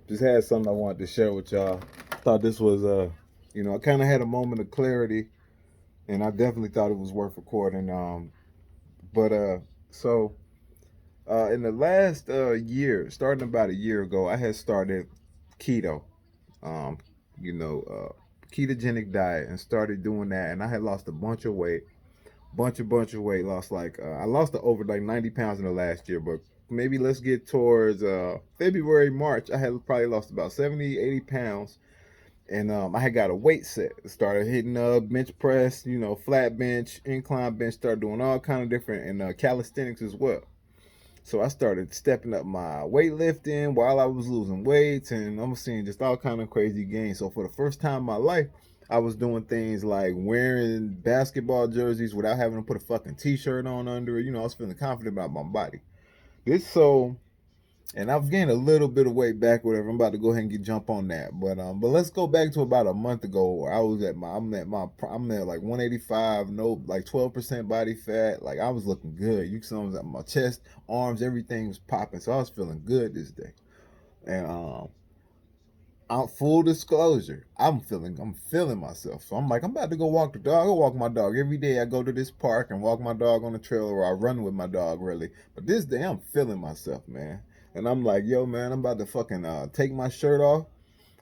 Just had something I wanted to share with y'all. Thought this was I kind of had a moment of clarity, and I definitely thought it was worth recording. But so in the last year, starting about a year ago, I had started keto. Um, you know, ketogenic diet, and started doing that, and I had lost a bunch of weight, bunch of weight. Lost I lost over like 90 pounds in the last year, but maybe let's get towards February, March. I had probably lost about 70, 80 pounds, and I had got a weight set. Started hitting bench press, flat bench, incline bench. Started doing all kind of different and calisthenics as well. So I started stepping up my weightlifting while I was losing weights, and I'm seeing just all kind of crazy gains. So for the first time in my life, I was doing things like wearing basketball jerseys without having to put a fucking t-shirt on under it. I was feeling confident about my body. This so and I've gained a little bit of weight back, whatever. I'm about to go ahead and jump on that. But let's go back to about a month ago where I'm at like 185, no, like 12% body fat. Like I was looking good. You saw my chest, arms, everything was popping. So I was feeling good this day. And I'm full disclosure, I'm feeling myself. So I'm like, I'm about to go walk the dog. I walk my dog every day. I go to this park and walk my dog on the trail, or I run with my dog really. But this day I'm feeling myself, man. And I'm like, yo, man, I'm about to fucking take my shirt off.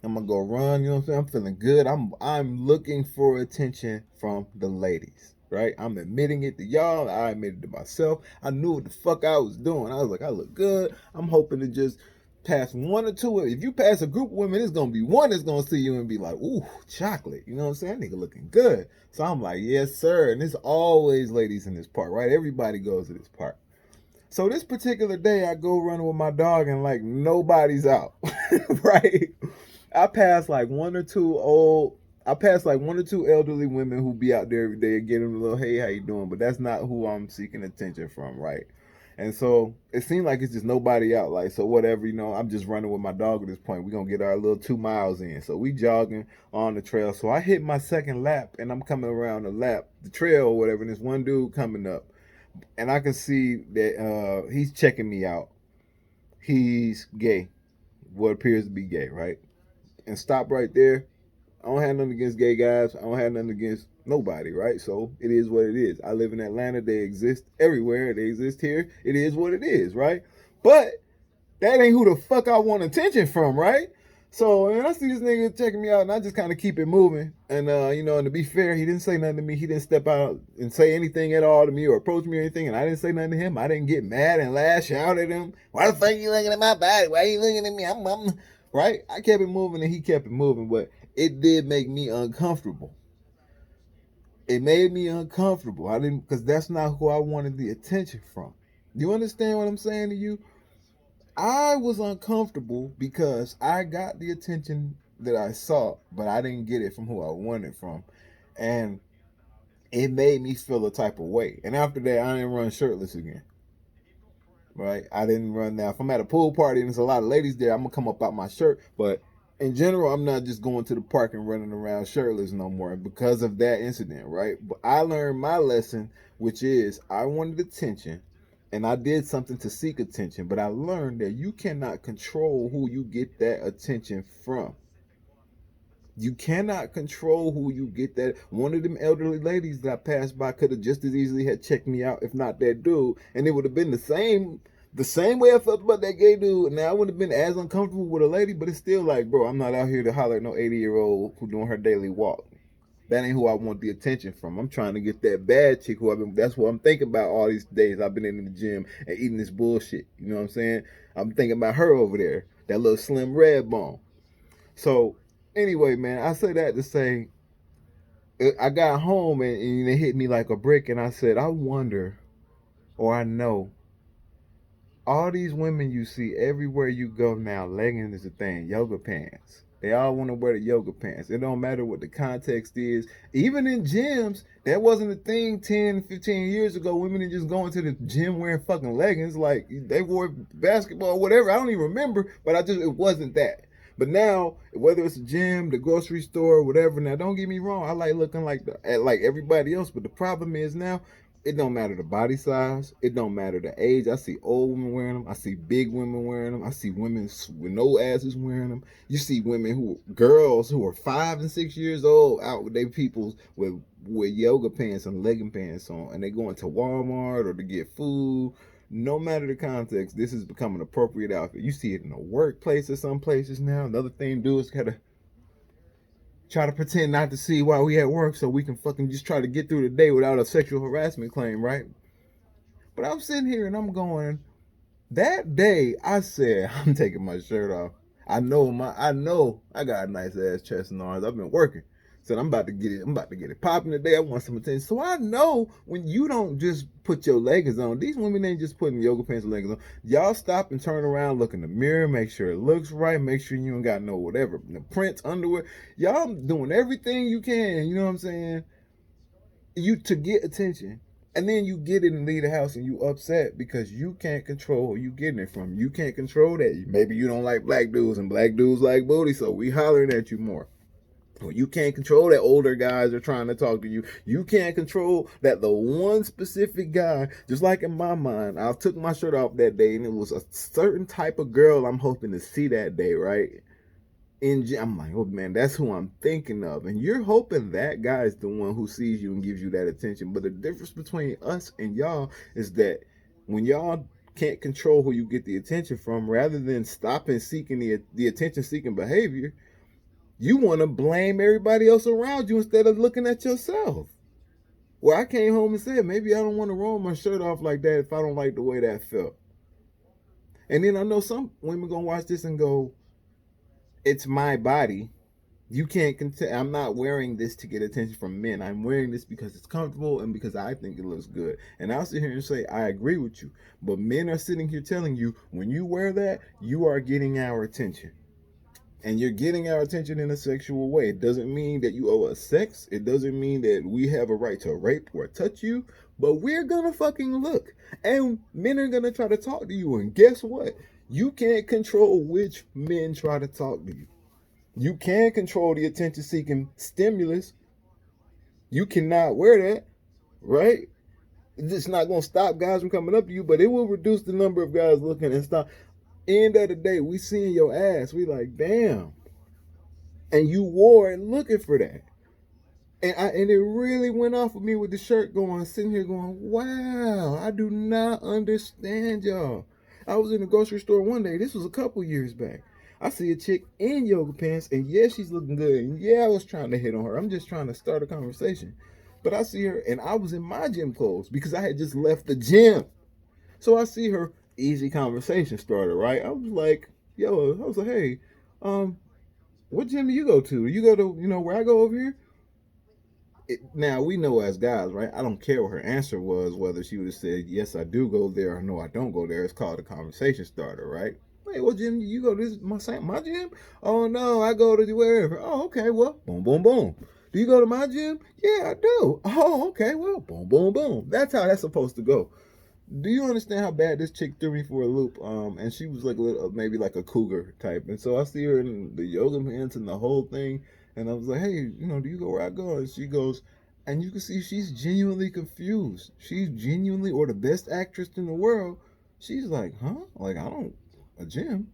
I'm gonna go run. You know what I'm saying? I'm feeling good. I'm looking for attention from the ladies. Right? I'm admitting it to y'all. I admitted it to myself. I knew what the fuck I was doing. I was like, I look good. I'm hoping to just pass one or two. If you pass a group of women, it's gonna be one that's gonna see you and be like, ooh, chocolate. You know what I'm saying? That nigga looking good. So I'm like, yes, sir. And there's always ladies in this park, right? Everybody goes to this park. So this particular day, I go running with my dog, and like nobody's out, right? I pass like one or two old. I pass like one or two elderly women who be out there every day and get them a little, hey, how you doing? But that's not who I'm seeking attention from, right? And so it seemed like it's just nobody out. Like, so whatever, I'm just running with my dog at this point. We're gonna get our little 2 miles in. So we jogging on the trail. So I hit my second lap, and I'm coming around the trail or whatever, and there's one dude coming up. And I can see that he's checking me out. He's gay. What appears to be gay, right? And stop right there. I don't have nothing against gay guys. I don't have nothing against nobody, right? So it is what it is. I live in Atlanta. They exist everywhere. They exist here. It is what it is, right? But that ain't who the fuck I want attention from, right? So, and I see this nigga checking me out, and I just kind of keep it moving. And, and to be fair, he didn't say nothing to me. He didn't step out and say anything at all to me or approach me or anything. And I didn't say nothing to him. I didn't get mad and lash out at him. Why the fuck you looking at my body? Why you looking at me? I'm right? I kept it moving, and he kept it moving. But it did make me uncomfortable. It made me uncomfortable. I didn't, because that's not who I wanted the attention from. You understand what I'm saying to you? I was uncomfortable because I got the attention that I sought, but I didn't get it from who I wanted it from. And it made me feel a type of way. And after that, I didn't run shirtless again. Right? I didn't run now. If I'm at a pool party and there's a lot of ladies there, I'm gonna come up out my shirt. But in general, I'm not just going to the park and running around shirtless no more because of that incident, right? But I learned my lesson, which is I wanted attention, and I did something to seek attention, but I learned that you cannot control who you get that attention from. You cannot control who you get that. One of them elderly ladies that I passed by could have just as easily had checked me out, if not that dude, and it would have been the same way I felt about that gay dude. Now I wouldn't have been as uncomfortable with a lady, but it's still like, bro, I'm not out here to holler at no 80-year-old who doing her daily walk. That ain't who I want the attention from. I'm trying to get that bad chick that's what I'm thinking about all these days I've been in the gym and eating this bullshit. You know what I'm saying? I'm thinking about her over there, that little slim red bone. So anyway, man, I say that to say I got home and it hit me like a brick, and I said, I wonder, or I know, all these women you see everywhere you go now, leggings is a thing, yoga pants. They all want to wear the yoga pants. It don't matter what the context is. Even in gyms, that wasn't a thing 10, 15 years ago. Women are just going to the gym wearing fucking leggings like they wore basketball or whatever. I don't even remember, but it wasn't that. But now, whether it's a gym, the grocery store, whatever, now don't get me wrong, I like looking like everybody else. But the problem is now, It don't matter the body size. It don't matter the age. I see old women wearing them. I see big women wearing them. I see women with no asses wearing them. You see women girls who are 5 and 6 years old out with their peoples with yoga pants and legging pants on, and they going to Walmart or to get food. No matter the context, this is becoming an appropriate outfit. You see it in the workplace at some places now. Another thing dudes gotta try to pretend not to see while we at work so we can fucking just try to get through the day without a sexual harassment claim, right? But I'm sitting here and I'm going, that day I said, I'm taking my shirt off. I know I got a nice ass chest and arms. I've been working. So I'm about to get it popping today. I want some attention. So I know when you don't just put your leggings on, these women ain't just putting yoga pants and leggings on. Y'all stop and turn around, look in the mirror, make sure it looks right, make sure you ain't got no whatever, no prints, underwear. Y'all doing everything you can, you know what I'm saying? You to get attention. And then you get it and leave the house and you upset because you can't control who you getting it from. You can't control that. Maybe you don't like black dudes and black dudes like booty, so we hollering at you more. Well, you can't control that older guys are trying to talk to you. You can't control that the one specific guy, just like in my mind, I took my shirt off that day and it was a certain type of girl I'm hoping to see that day, right? I'm like, oh man, that's who I'm thinking of. And you're hoping that guy is the one who sees you and gives you that attention. But the difference between us and y'all is that when y'all can't control who you get the attention from, rather than stopping seeking the attention seeking behavior, you want to blame everybody else around you instead of looking at yourself. Well, I came home and said, maybe I don't want to roll my shirt off like that if I don't like the way that felt. And then I know some women gonna watch this and go, it's my body. You can't contend. I'm not wearing this to get attention from men. I'm wearing this because it's comfortable and because I think it looks good. And I'll sit here and say, I agree with you. But men are sitting here telling you, when you wear that, you are getting our attention. And you're getting our attention in a sexual way. It doesn't mean that you owe us sex. It doesn't mean that we have a right to rape or touch you. But we're gonna fucking look. And men are gonna try to talk to you. And guess what? You can't control which men try to talk to you. You can control the attention seeking stimulus. You cannot wear that, right? It's not going to stop guys from coming up to you, but it will reduce the number of guys looking and stop. End of the day, we seeing your ass. We like, damn. And you wore it looking for that. And it really went off of me with the shirt going, sitting here going, wow, I do not understand y'all. I was in the grocery store one day. This was a couple years back. I see a chick in yoga pants, and yeah, she's looking good. And yeah, I was trying to hit on her. I'm just trying to start a conversation. But I see her, and I was in my gym clothes because I had just left the gym. So I see her, easy conversation starter, right? I was like, hey, um, what gym do you go to? You go to, where I go over here? Now we know as guys, right? I don't care what her answer was, whether she would have said yes, I do go there, or no, I don't go there. It's called a conversation starter, right? Hey, what gym do you go to? My gym? Oh no, I go to wherever. Oh, okay, well, boom, boom, boom. Do you go to my gym? Yeah, I do. Oh, okay, well, boom, boom, boom. That's how that's supposed to go. Do you understand how bad this chick threw me for a loop? And she was like a little, maybe like a cougar type. And so I see her in the yoga pants and the whole thing. And I was like, hey, do you go where I go? And she goes, and you can see she's genuinely confused. She's genuinely, or the best actress in the world. She's like, huh? Like, I don't, a gym?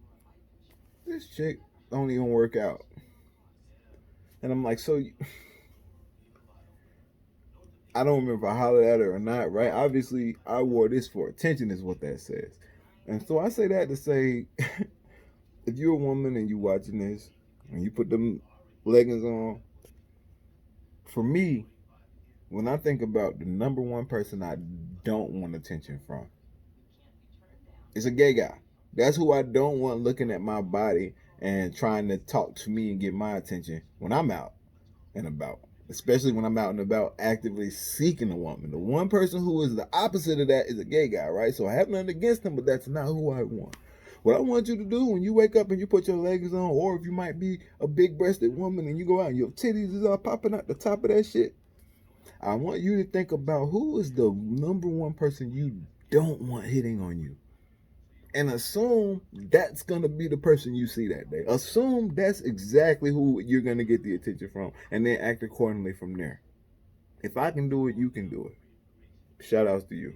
This chick don't even work out. And I'm like, so I don't remember if I hollered at her or not, right? Obviously, I wore this for attention, is what that says. And so I say that to say, if you're a woman and you watching this, and you put them leggings on, for me, when I think about the number one person I don't want attention from, it's a gay guy. That's who I don't want looking at my body and trying to talk to me and get my attention when I'm out and about. Especially when I'm out and about actively seeking a woman. The one person who is the opposite of that is a gay guy, right? So I have nothing against him, but that's not who I want. What I want you to do when you wake up and you put your leggings on, or if you might be a big-breasted woman and you go out and your titties is all popping out the top of that shit, I want you to think about who is the number one person you don't want hitting on you. And assume that's going to be the person you see that day. Assume that's exactly who you're going to get the attention from, and then act accordingly from there. If I can do it, you can do it. Shout outs to you.